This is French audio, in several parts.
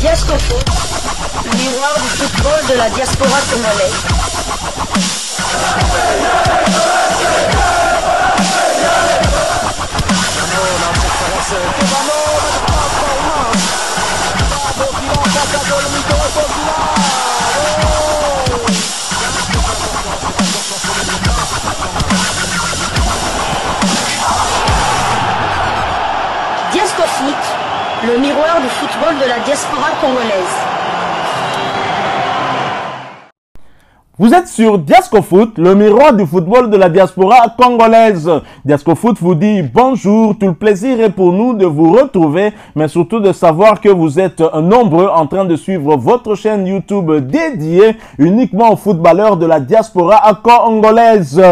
Diascofoot, miroir du football de la diaspora congolaise. Diascofoot, le miroir du football de la diaspora congolaise. Vous êtes sur Diascofoot, le miroir du football de la diaspora congolaise. Diascofoot vous dit bonjour, tout le plaisir est pour nous de vous retrouver, mais surtout de savoir que vous êtes nombreux en train de suivre votre chaîne YouTube dédiée uniquement aux footballeurs de la diaspora congolaise.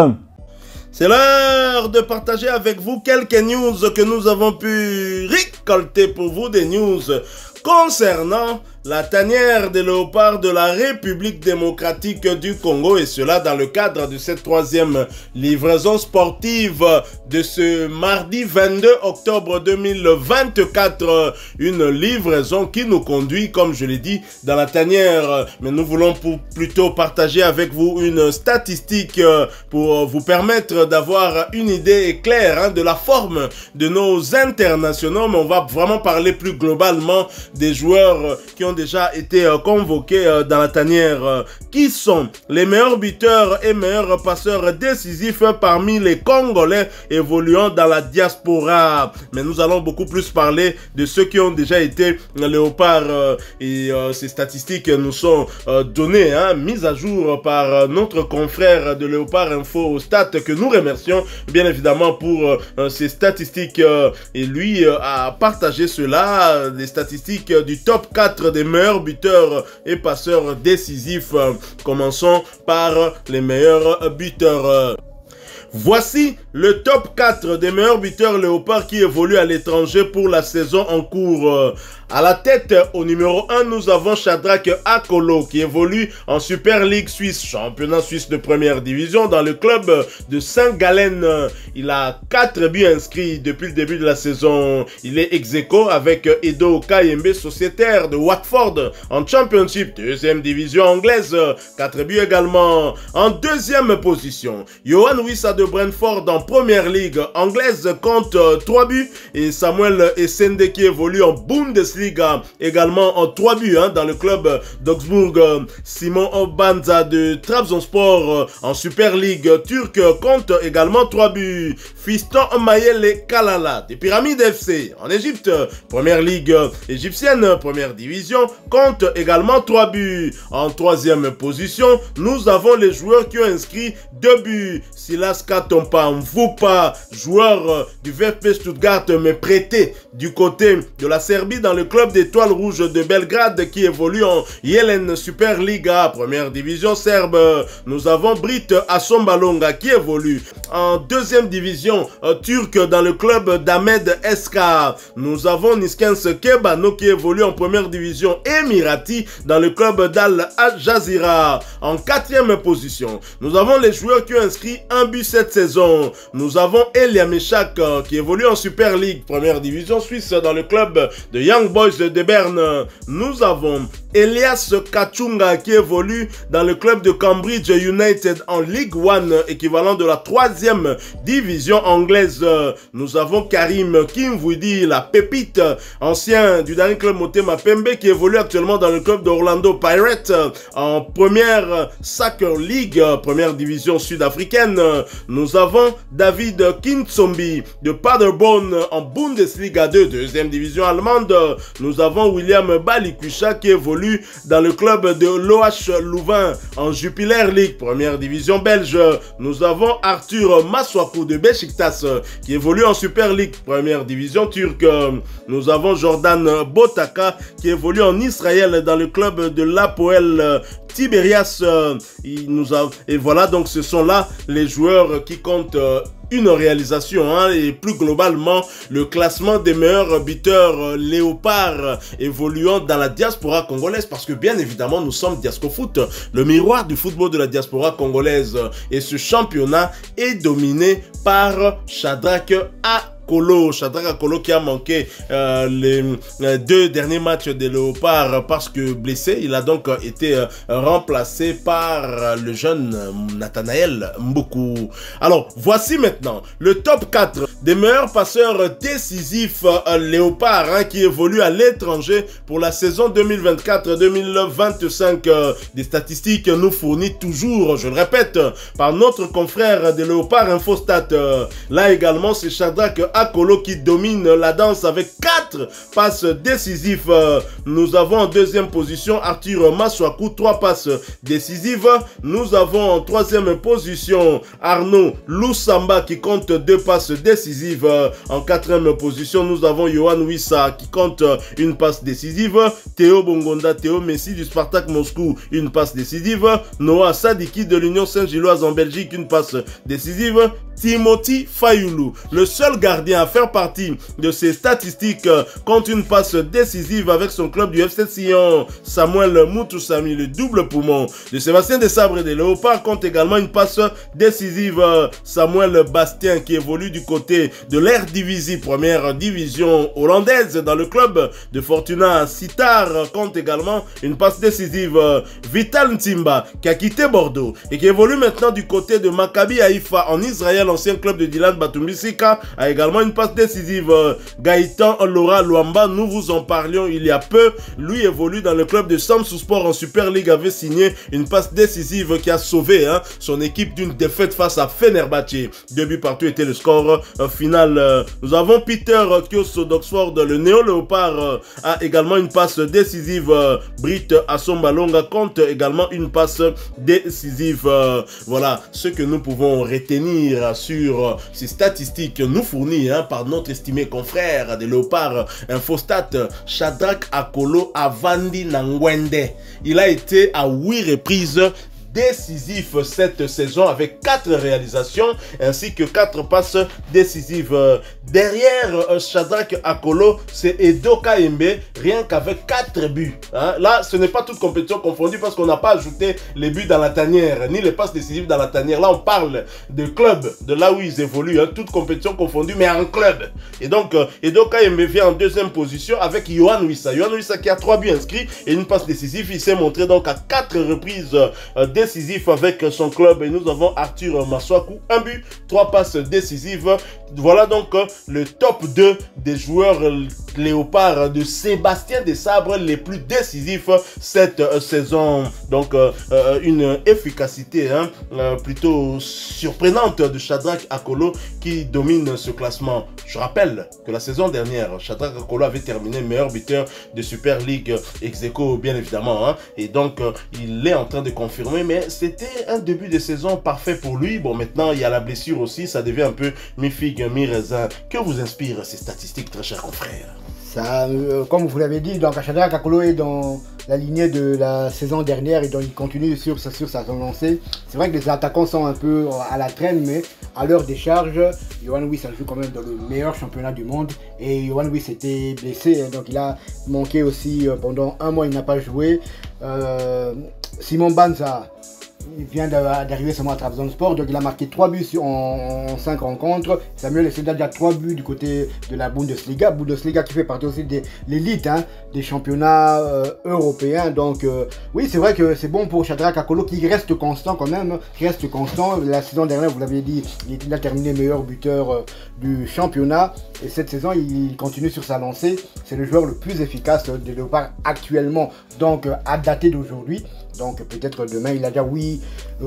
C'est l'heure de partager avec vous quelques news que nous avons pu récolter pour vous, des news concernant la tanière des léopards de la République démocratique du Congo, et cela dans le cadre de cette troisième livraison sportive de ce mardi 22 octobre 2024. Une livraison qui nous conduit, comme je l'ai dit, dans la tanière. Mais nous voulons plutôt partager avec vous une statistique pour vous permettre d'avoir une idée claire de la forme de nos internationaux. Mais on va vraiment parler plus globalement des joueurs qui ont déjà été convoqués dans la tanière. Qui sont les meilleurs buteurs et meilleurs passeurs décisifs parmi les Congolais évoluant dans la diaspora? Mais nous allons beaucoup plus parler de ceux qui ont déjà été léopards, et ces statistiques nous sont données, mises à jour par notre confrère de Léopard Info au Stade, que nous remercions bien évidemment pour ces statistiques, et lui a partagé cela, des statistiques du top 4 des meilleurs buteurs et passeurs décisifs. Commençons par les meilleurs buteurs. Voici le top 4 des meilleurs buteurs léopards qui évoluent à l'étranger pour la saison en cours. À la tête, au numéro 1, nous avons Shadrack Akolo qui évolue en Super League Suisse, championnat suisse de première division dans le club de Saint-Gallen. Il a 4 buts inscrits depuis le début de la saison. Il est ex-aequo avec Edo Kayembe, sociétaire de Watford en Championship, deuxième division anglaise. 4 buts également. En deuxième position, Johan Wissa de Brentford en Première Ligue anglaise compte 3 buts. Et Samuel Essende qui évolue en Bundesliga également en 3 buts dans le club d'Augsbourg. Simon Obanza de Trabzonspor en Super League turque compte également 3 buts. Fiston Mayele Kalala des Pyramides FC en Égypte, Première Ligue égyptienne, Première Division, compte également 3 buts. En troisième position, nous avons les joueurs qui ont inscrit 2 buts. Silas Katompa Mvupa, joueur du VfB Stuttgart, mais prêté du côté de la Serbie dans le club d'étoiles rouges de Belgrade qui évolue en Yelen Superliga, première division serbe. Nous avons Brit Assombalonga qui évolue en deuxième division turque dans le club d'Ahmed Eska. Nous avons Niskens Kebano qui évolue en première division émirati dans le club d'Al Jazeera. En quatrième position, nous avons les joueurs qui ont inscrit 1 but cette saison. Nous avons Elia Meshak qui évolue en Super League, première division suisse dans le club de Young Boys de Berne. Nous avons Elias Kachunga qui évolue dans le club de Cambridge United en Ligue 1, équivalent de la 3e division anglaise. Nous avons Karim Kimvudi, la pépite, ancien du dernier club Motema Pembe, qui évolue actuellement dans le club d'Orlando Pirates en première Soccer League, première division sud-africaine. Nous avons David Kintsombi de Paderborn en Bundesliga 2, deuxième division allemande. Nous avons William Balikwisha qui évolue dans le club de l'OH Louvain en Jupiler League, première division belge. Nous avons Arthur Maswaku de Beşiktaş qui évolue en Super League, première division turque. Nous avons Jordan Botaka qui évolue en Israël dans le club de l'Hapoel Tiberias. Et voilà, donc ce sont là les joueurs qui comptent une réalisation, et plus globalement le classement des meilleurs buteurs léopards évoluant dans la diaspora congolaise, parce que bien évidemment nous sommes Diascofoot, le miroir du football de la diaspora congolaise, et ce championnat est dominé par Shadrack Akolo. Akolo, Shadrack Akolo qui a manqué les 2 derniers matchs des Léopards parce que blessé. Il a donc été remplacé par le jeune Nathanaël Mbuku. Alors, voici maintenant le top 4 des meilleurs passeurs décisifs Léopards hein, qui évoluent à l'étranger pour la saison 2024-2025. Des statistiques nous fournissent toujours, je le répète, par notre confrère de Léopard Infostat. Là également, c'est Shadrack Akolo qui domine la danse avec 4 passes décisives. Nous avons en deuxième position Arthur Maswaku, 3 passes décisives. Nous avons en troisième position Arnaud Lusamba qui compte 2 passes décisives. En quatrième position, nous avons Yohan Wissa qui compte une passe décisive. Théo Bongonda, Théo Messi du Spartak Moscou, une passe décisive. Noah Sadiki de l'Union Saint-Gilloise en Belgique, une passe décisive. Timothy Fayoulou, le seul gardien à faire partie de ces statistiques, compte une passe décisive avec son club du FC Sion. Samuel Moutoussami, le double poumon de Sébastien Desabre et des Léopards, compte également une passe décisive. Samuel Bastien, qui évolue du côté de l'Eredivisie, première division hollandaise, dans le club de Fortuna Sittard, compte également une passe décisive. Vital Ntimba, qui a quitté Bordeaux et qui évolue maintenant du côté de Maccabi Haïfa en Israël, l'ancien club de Dylan Batumbisika, a également une passe décisive. Gaëtan Laura Luamba, nous vous en parlions il y a peu, lui évolue dans le club de Samsung Sport en Super League, avait signé une passe décisive qui a sauvé son équipe d'une défaite face à Fenerbahçe. 2 buts partout était le score final. Nous avons Peter Kioso d'Oxford, le néo-léopard, a également une passe décisive. Britt Assombalonga compte également une passe décisive. Voilà ce que nous pouvons retenir sur ces statistiques nous fournies par notre estimé confrère des Léopards Infostat. Shadrack Akolo Avandi Nangwende. Il a été à 8 reprises décisif cette saison avec 4 réalisations ainsi que 4 passes décisives. Derrière Shadrack Akolo, c'est Edo Kaembe, rien qu'avec 4 buts. Là, ce n'est pas toute compétition confondue parce qu'on n'a pas ajouté les buts dans la tanière, ni les passes décisives dans la tanière. Là, on parle de club, de là où ils évoluent, toute compétition confondue, mais en club. Et donc, Edo Kaembe vient en deuxième position avec Yohan Wissa. Yohan Wissa qui a 3 buts inscrits et une passe décisive. Il s'est montré donc à 4 reprises décisif avec son club. Et nous avons Arthur Maswaku, 1 but, 3 passes décisives. Voilà donc le top 2 des joueurs Léopards de Sébastien Desabre les plus décisifs cette saison. Donc une efficacité plutôt surprenante de Shadrack Akolo qui domine ce classement. Je rappelle que la saison dernière, Shadrack Akolo avait terminé meilleur buteur de Super League ex-aequo bien évidemment. Et donc il est en train de confirmer, mais c'était un début de saison parfait pour lui. Bon, maintenant il y a la blessure aussi, ça devient un peu mi-figue, mi-raisin. Que vous inspirent ces statistiques, très chers confrères? Ça, comme vous l'avez dit, donc Shadrack Akolo est dans la lignée de la saison dernière et donc il continue sur sa lancée. C'est vrai que les attaquants sont un peu à la traîne, mais à leur décharge, Yohan Wissa joue quand même dans le meilleur championnat du monde et Yohan Wissa était blessé, donc il a manqué aussi pendant 1 mois, il n'a pas joué. Simon Banza, il vient d'arriver seulement à Trabzonspor, donc il a marqué 3 buts en 5 rencontres. Samuel Esseda a 3 buts du côté de la Bundesliga. Bundesliga qui fait partie aussi de l'élite des championnats européens. Donc oui, c'est vrai que c'est bon pour Shadrack Akolo qui reste constant quand même. Qui reste constant. La saison dernière, vous l'avez dit, il a terminé meilleur buteur du championnat. Et cette saison, il continue sur sa lancée. C'est le joueur le plus efficace de Léopard actuellement. Donc à dater d'aujourd'hui. Donc peut-être demain, il a déjà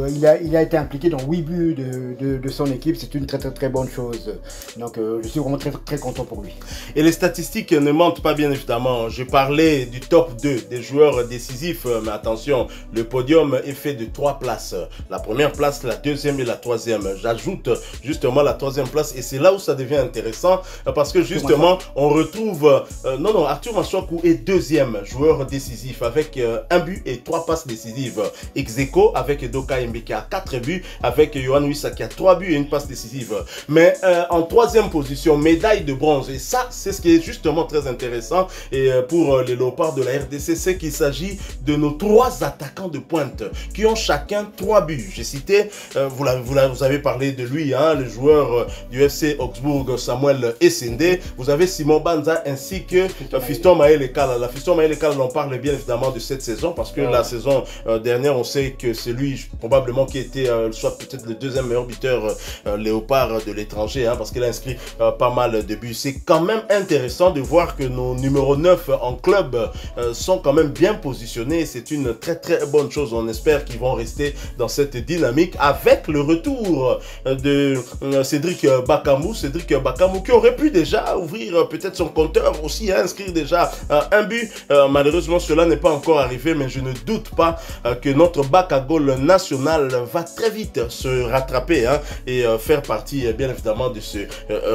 il a été impliqué dans 8 buts de son équipe. C'est une très bonne chose. Donc je suis vraiment très content pour lui. Et les statistiques ne mentent pas bien évidemment. Je parlais du top 2 des joueurs décisifs. Mais attention, le podium est fait de 3 places. La première place, la deuxième et la troisième. J'ajoute justement la troisième place. Et c'est là où ça devient intéressant. Parce que justement, on retrouve non, Arthur Masuaku est deuxième joueur décisif avec un but et 3 passes décisives. Ex-aequo avec Doka Mbeki à 4 buts, avec Yohan Wissa qui a 3 buts et une passe décisive. Mais en troisième position, médaille de bronze. Et ça, c'est ce qui est justement très intéressant. Et pour les Léopards de la RDC, c'est qu'il s'agit de nos 3 attaquants de pointe qui ont chacun 3 buts. J'ai cité, vous avez parlé de lui, hein, le joueur du FC Augsbourg, Samuel Essende. Vous avez Simon Banza ainsi que Fiston Maël Kala. La Fiston Maël Kala, on parle bien évidemment de cette saison parce que la saison dernière, on sait que c'est lui probablement qui était soit peut-être le deuxième meilleur buteur léopard de l'étranger, hein, parce qu'il a inscrit pas mal de buts. C'est quand même intéressant de voir que nos numéros 9 en club sont quand même bien positionnés. C'est une très très bonne chose. On espère qu'ils vont rester dans cette dynamique avec le retour de Cédric Bakamou. Cédric Bakamou qui aurait pu déjà ouvrir peut-être son compteur aussi, hein, inscrire déjà un but. Malheureusement, cela n'est pas encore arrivé, mais je ne doute pas que notre bac à goal national va très vite se rattraper, hein, et faire partie bien évidemment de ce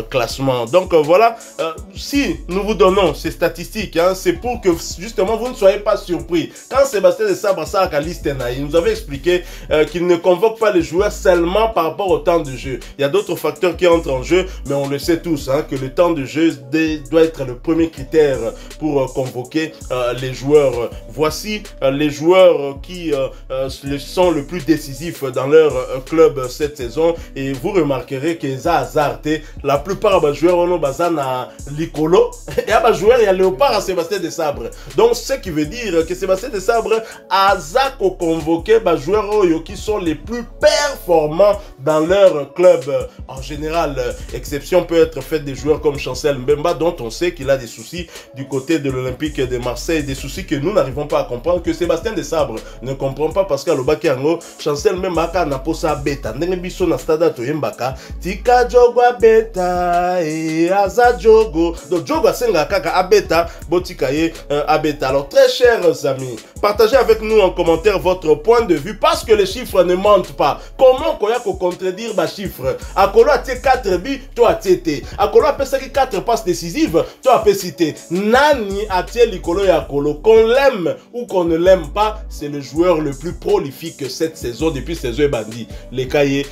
classement. Donc voilà, si nous vous donnons ces statistiques, hein, c'est pour que justement vous ne soyez pas surpris. Quand Sébastien Desabre il nous avait expliqué qu'il ne convoque pas les joueurs seulement par rapport au temps de jeu. Il y a d'autres facteurs qui entrent en jeu, mais on le sait tous, hein, que le temps de jeu doit être le premier critère pour convoquer les joueurs. Voici les joueurs qui sont le plus décisifs dans leur club cette saison, et vous remarquerez que ça hasardé la plupart des joueurs ont bazana Licolo et à joueur il y a Léopard à Sébastien Desabre. Donc ce qui veut dire que Sébastien Desabre a convoqué des joueurs qui sont les plus performants dans leur club. En général, exception peut être faite des joueurs comme Chancel Mbemba, dont on sait qu'il a des soucis du côté de l'Olympique de Marseille, des soucis que nous n'arrivons pas à comprendre, que Sébastien Desabre ne comprend pas, parce qu'à l'Obakiango, Chancel Mbemba n'a pas sa bêta. N'engebiso na stada to yembaka, tika jogo bêta et aza jogo. Donc jogo asenga kaka abeta, botika ye abeta. Alors très chers amis, partagez avec nous en commentaire votre point de vue, parce que les chiffres ne mentent pas. Comment qu'on a contredire les chiffres? Akolo a 4 buts, toi a été. Akolo a fait 4 passes décisives, toi a cité. Nani a Likolo et Akolo. Qu'on l'aime ou qu'on ne l'aime pas, c'est le joueur le plus prolifique cette saison depuis saison bandit. Les cahiers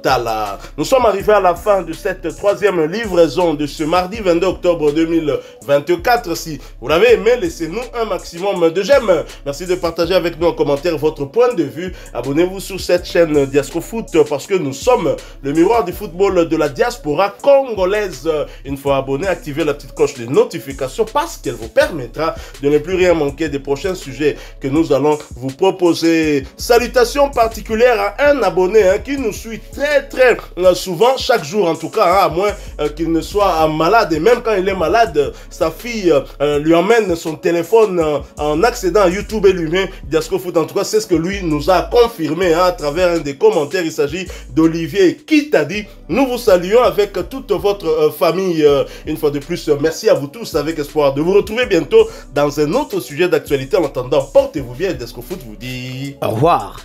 Tala. Nous sommes arrivés à la fin de cette 3e livraison de ce mardi 22 octobre 2024. Si vous l'avez aimé, laissez-nous un maximum de j'aime. Merci de partager avec nous en commentaire votre point de vue. Abonnez-vous sur cette chaîne Diascofoot, parce que nous sommes le miroir du football de la diaspora congolaise. Une fois abonné, activez la petite cloche de notification, parce qu'elle vous permettra de ne plus rien manquer des prochains sujets que nous allons vous proposer. Salutations particulières à un abonné, hein, qui nous suit très souvent, chaque jour en tout cas, hein, à moins qu'il ne soit malade. Et même quand il est malade, sa fille lui emmène son téléphone en accédant à YouTube et lui-même Diascofoot. En tout cas, c'est ce que lui nous a confirmé, hein, à travers un des commentaires. Il s'agit d'Olivier qui t'a dit. Nous vous saluons avec toute votre famille. Une fois de plus, merci à vous tous, avec espoir de vous retrouver bientôt dans un autre sujet d'actualité. En attendant, portez-vous bien. Diascofoot vous dit au revoir.